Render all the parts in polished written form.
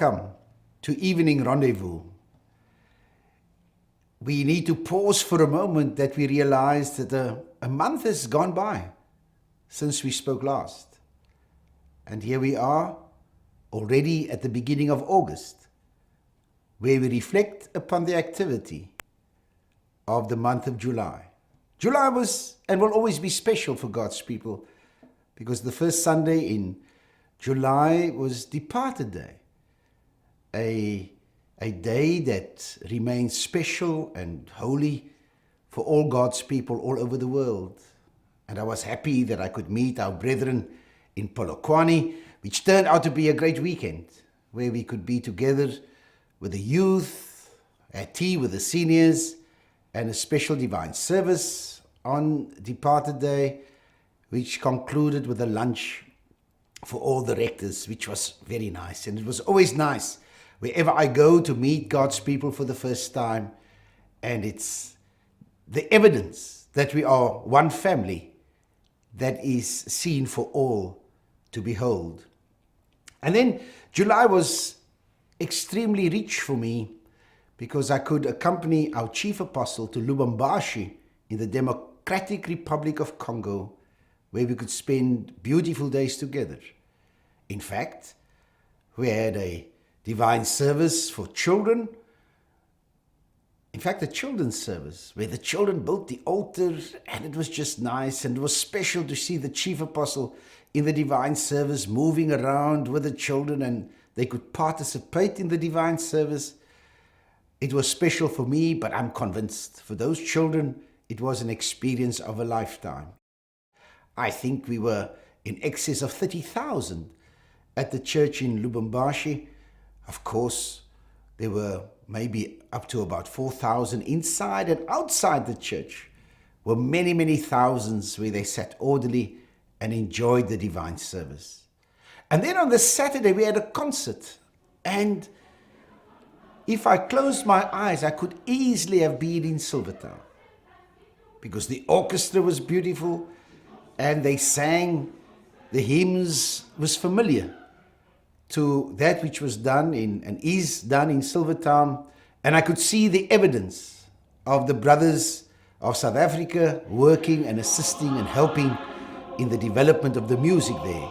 Welcome to Evening Rendezvous. We need to pause for a moment that we realize that a month has gone by since we spoke last. And here we are, already at the beginning of August, where we reflect upon the activity of the month of July. July was and will always be special for God's people because the first Sunday in July was Departed Day, a day that remains special and holy for all God's people all over the world. And I was happy that I could meet our brethren in Polokwane, which turned out to be a great weekend, where we could be together with the youth, at tea with the seniors, and a special divine service on Departed Day, which concluded with a lunch for all the rectors, which was very nice. And it was always nice wherever I go to meet God's people for the first time. And it's the evidence that we are one family that is seen for all to behold. And then July was extremely rich for me because I could accompany our chief apostle to Lubumbashi in the Democratic Republic of Congo, where we could spend beautiful days together. In fact, we had a divine service for children. In fact, a children's service where the children built the altar, and it was just nice, and it was special to see the chief apostle in the divine service moving around with the children, and they could participate in the divine service. It was special for me, but I'm convinced for those children it was an experience of a lifetime. I think we were in excess of 30,000 at the church in Lubumbashi. Of course, there were maybe up to about 4,000 inside, and outside the church were many, many thousands where they sat orderly and enjoyed the divine service. And then on the Saturday, we had a concert. And if I closed my eyes, I could easily have been in Silvertown because the orchestra was beautiful and they sang the hymns was familiar to that which was done in and is done in Silvertown. And I could see the evidence of the brothers of South Africa working and assisting and helping in the development of the music there.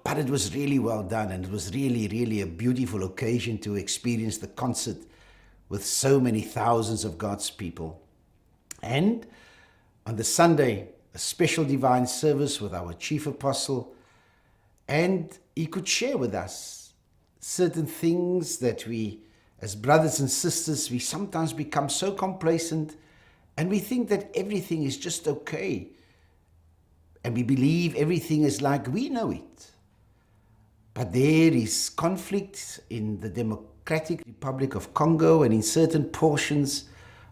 But it was really well done, and it was really, really a beautiful occasion to experience the concert with so many thousands of God's people. And on the Sunday, a special divine service with our chief apostle, and he could share with us certain things that we, as brothers and sisters, we sometimes become so complacent and we think that everything is just okay. And we believe everything is like we know it. But there is conflict in the Democratic Republic of Congo, and in certain portions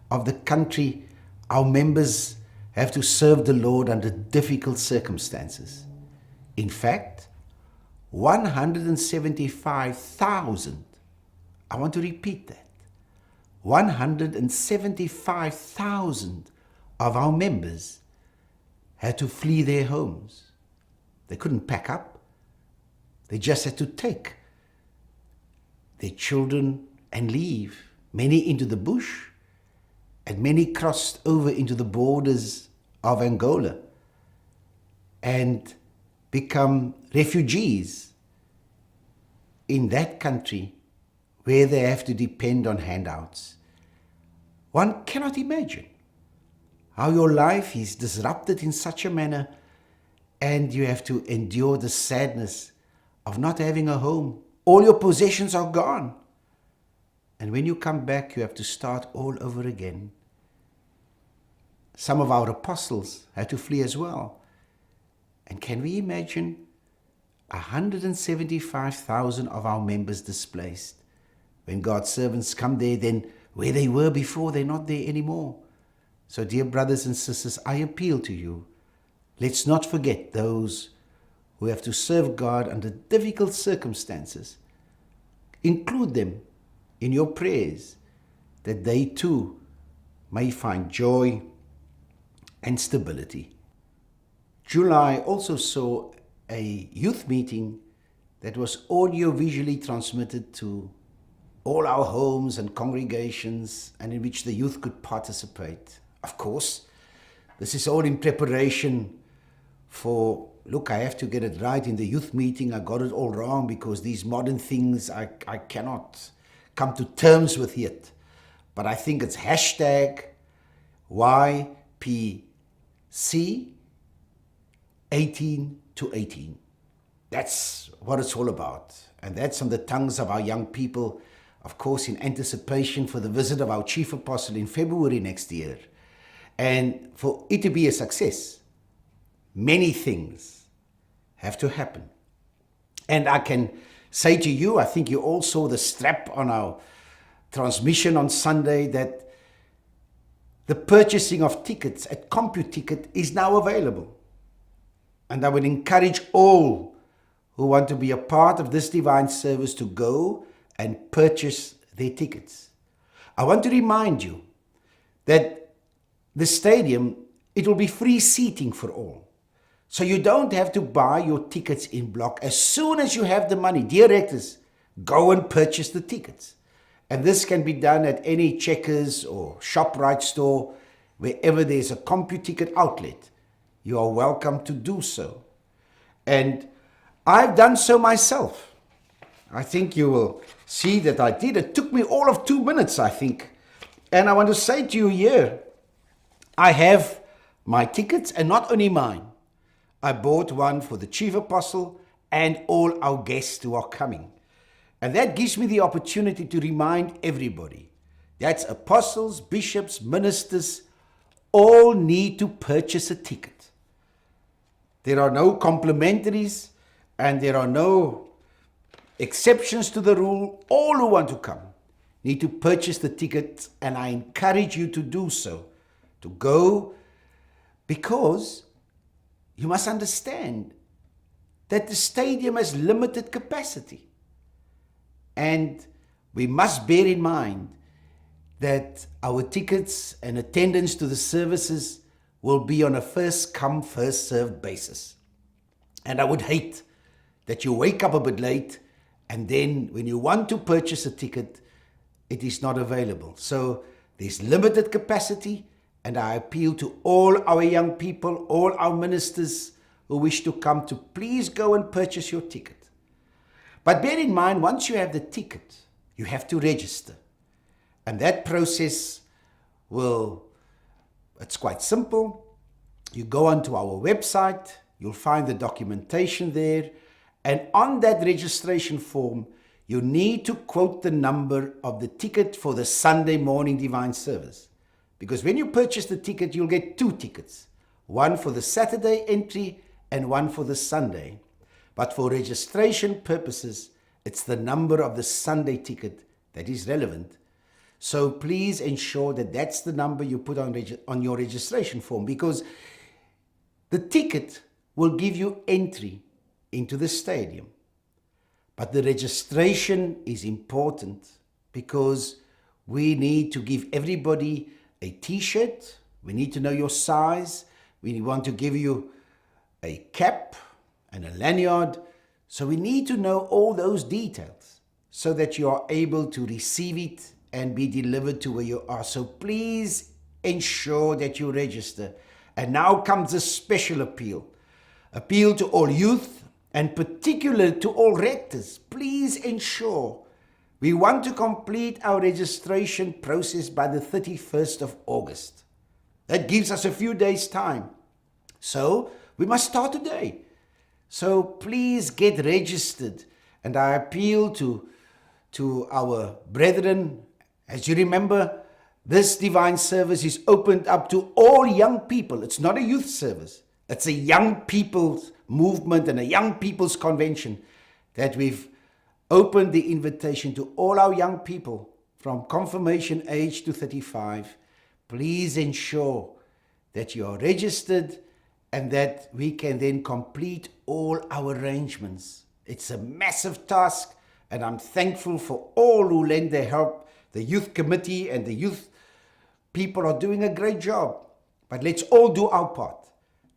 of the country, our members have to serve the Lord under difficult circumstances. In fact, 175,000, I want to repeat that, 175,000 of our members had to flee their homes. They couldn't pack up. They just had to take their children and leave, many into the bush, and many crossed over into the borders of Angola and become refugees in that country where they have to depend on handouts. One cannot imagine how your life is disrupted in such a manner, and you have to endure the sadness of not having a home. All your possessions are gone. And when you come back, you have to start all over again. Some of our apostles had to flee as well. And can we imagine 175,000 of our members displaced? When God's servants come there, then where they were before, they're not there anymore. So dear brothers and sisters, I appeal to you. Let's not forget those who have to serve God under difficult circumstances. Include them in your prayers, that they too may find joy and stability. July also saw a youth meeting that was audio-visually transmitted to all our homes and congregations, and in which the youth could participate. Of course, this is all in preparation for, look, I have to get it right in the youth meeting. I got it all wrong because these modern things I cannot come to terms with yet. But I think it's hashtag YPC 18 to 18. That's what it's all about. And that's on the tongues of our young people, of course, in anticipation for the visit of our chief apostle in February next year. And for it to be a success, many things have to happen. And I can say to you, I think you all saw the strap on our transmission on Sunday, that the purchasing of tickets at CompuTicket is now available. And I would encourage all who want to be a part of this divine service to go and purchase their tickets. I want to remind you that the stadium, it will be free seating for all. So you don't have to buy your tickets in block. As soon as you have the money, dear rectors, go and purchase the tickets. And this can be done at any Checkers or ShopRite store, wherever there's a CompuTicket outlet. You are welcome to do so. And I've done so myself. I think you will see that I did. It took me all of 2 minutes, I think. And I want to say to you here, I have my tickets, and not only mine. I bought one for the chief apostle and all our guests who are coming. And that gives me the opportunity to remind everybody, that's apostles, bishops, ministers, all need to purchase a ticket. There are no complimentaries and there are no exceptions to the rule. All who want to come need to purchase the ticket, and I encourage you to do so, to go, because you must understand that the stadium has limited capacity. And we must bear in mind that our tickets and attendance to the services will be on a first come, first served basis. And I would hate that you wake up a bit late and then when you want to purchase a ticket, it is not available. So there's limited capacity, and I appeal to all our young people, all our ministers who wish to come, to please go and purchase your ticket. But bear in mind, once you have the ticket, you have to register. And that process it's quite simple. You go onto our website, you'll find the documentation there, and on that registration form, you need to quote the number of the ticket for the Sunday morning divine service. Because when you purchase the ticket, you'll get 2 tickets, one for the Saturday entry and one for the Sunday. But for registration purposes, it's the number of the Sunday ticket that is relevant. So please ensure that that's the number you put on your registration form, because the ticket will give you entry into the stadium. But the registration is important because we need to give everybody a t-shirt. We need to know your size. We want to give you a cap and a lanyard. So we need to know all those details so that you are able to receive it and be delivered to where you are. So please ensure that you register. And now comes a special appeal. Appeal to all youth and particularly to all rectors. Please ensure. We want to complete our registration process by the 31st of August. That gives us a few days' time. So we must start today. So please get registered. And I appeal to our brethren. As you remember, this divine service is opened up to all young people. It's not a youth service. It's a young people's movement and a young people's convention that we've opened the invitation to all our young people from confirmation age to 35. Please ensure that you are registered and that we can then complete all our arrangements. It's a massive task, and I'm thankful for all who lend their help. The youth committee and the youth people are doing a great job. But let's all do our part,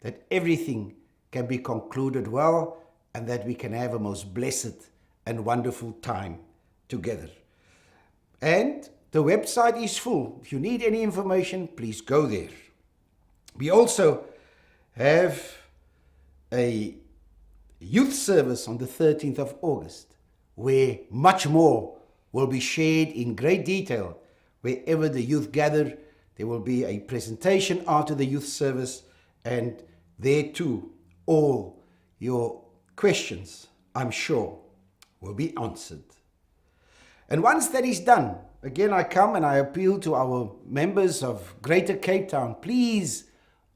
that everything can be concluded well and that we can have a most blessed and wonderful time together. And the website is full. If you need any information, please go there. We also have a youth service on the 13th of August, where much more will be shared in great detail. Wherever the youth gather, there will be a presentation after the youth service, and there too, all your questions, I'm sure, will be answered. And once that is done, again I come and I appeal to our members of Greater Cape Town, please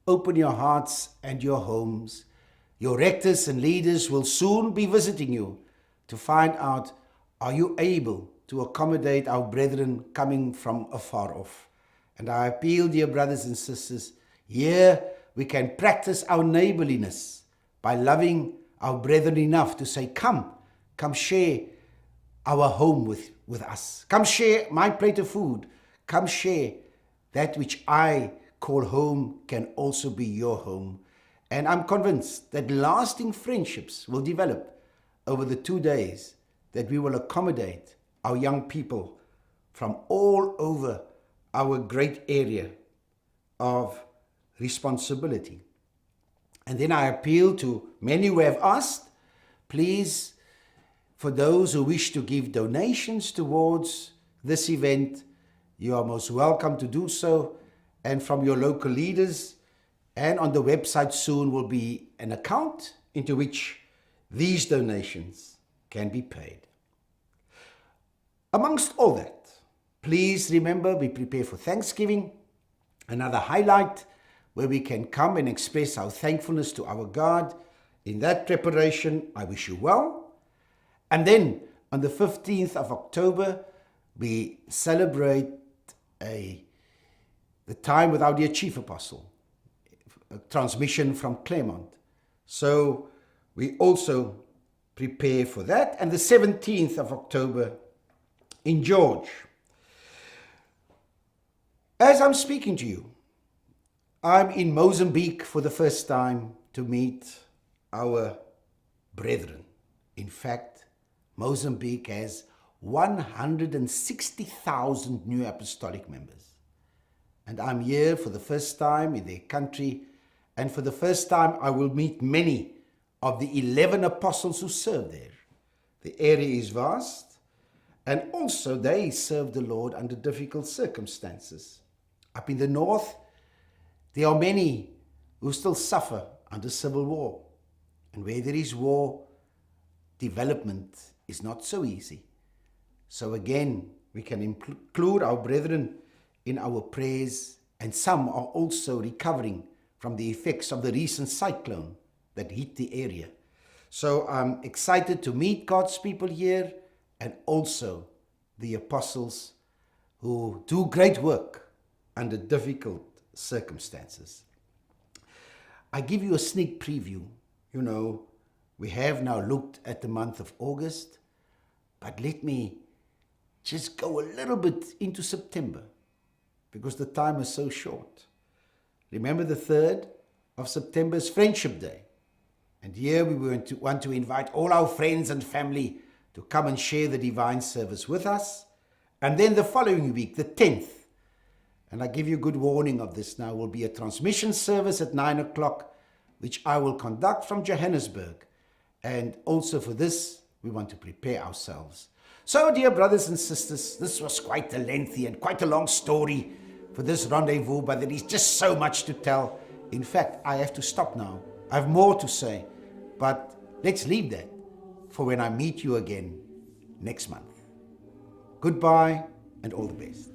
open your hearts and your homes. Your rectors and leaders will soon be visiting you to find out, are you able to accommodate our brethren coming from afar off? And I appeal, dear brothers and sisters, here we can practice our neighborliness by loving our brethren enough to say, come share our home with us. Come share my plate of food. Come share that which I call home can also be your home. And I'm convinced that lasting friendships will develop over the 2 days that we will accommodate our young people from all over our great area of responsibility. And then I appeal to many who have asked, please, for those who wish to give donations towards this event, you are most welcome to do so. And from your local leaders, and on the website soon will be an account into which these donations can be paid. Amongst all that, please remember we prepare for Thanksgiving, another highlight where we can come and express our thankfulness to our God. In that preparation, I wish you well. And then on the 15th of October, we celebrate the time with our dear Chief Apostle, a transmission from Claremont. So we also prepare for that. And the 17th of October in George. As I'm speaking to you, I'm in Mozambique for the first time to meet our brethren. In fact, Mozambique has 160,000 new apostolic members. And I'm here for the first time in their country, and for the first time I will meet many of the 11 apostles who serve there. The area is vast, and also they serve the Lord under difficult circumstances. Up in the north, there are many who still suffer under civil war. And where there is war, development is not so easy. So again, we can include our brethren in our prayers, and some are also recovering from the effects of the recent cyclone that hit the area. So I'm excited to meet God's people here, and also the apostles who do great work under difficult circumstances. I give you a sneak preview. You know, we have now looked at the month of August, but let me just go a little bit into September, because the time is so short. Remember the 3rd of September is Friendship Day. And here we want to invite all our friends and family to come and share the divine service with us. And then the following week, the 10th, and I give you good warning of this now, will be a transmission service at 9 o'clock, which I will conduct from Johannesburg. And also for this, we want to prepare ourselves. So, dear brothers and sisters, this was quite a lengthy and quite a long story for this rendezvous, but there is just so much to tell. In fact, I have to stop now. I have more to say, but let's leave that for when I meet you again next month. Goodbye and all the best.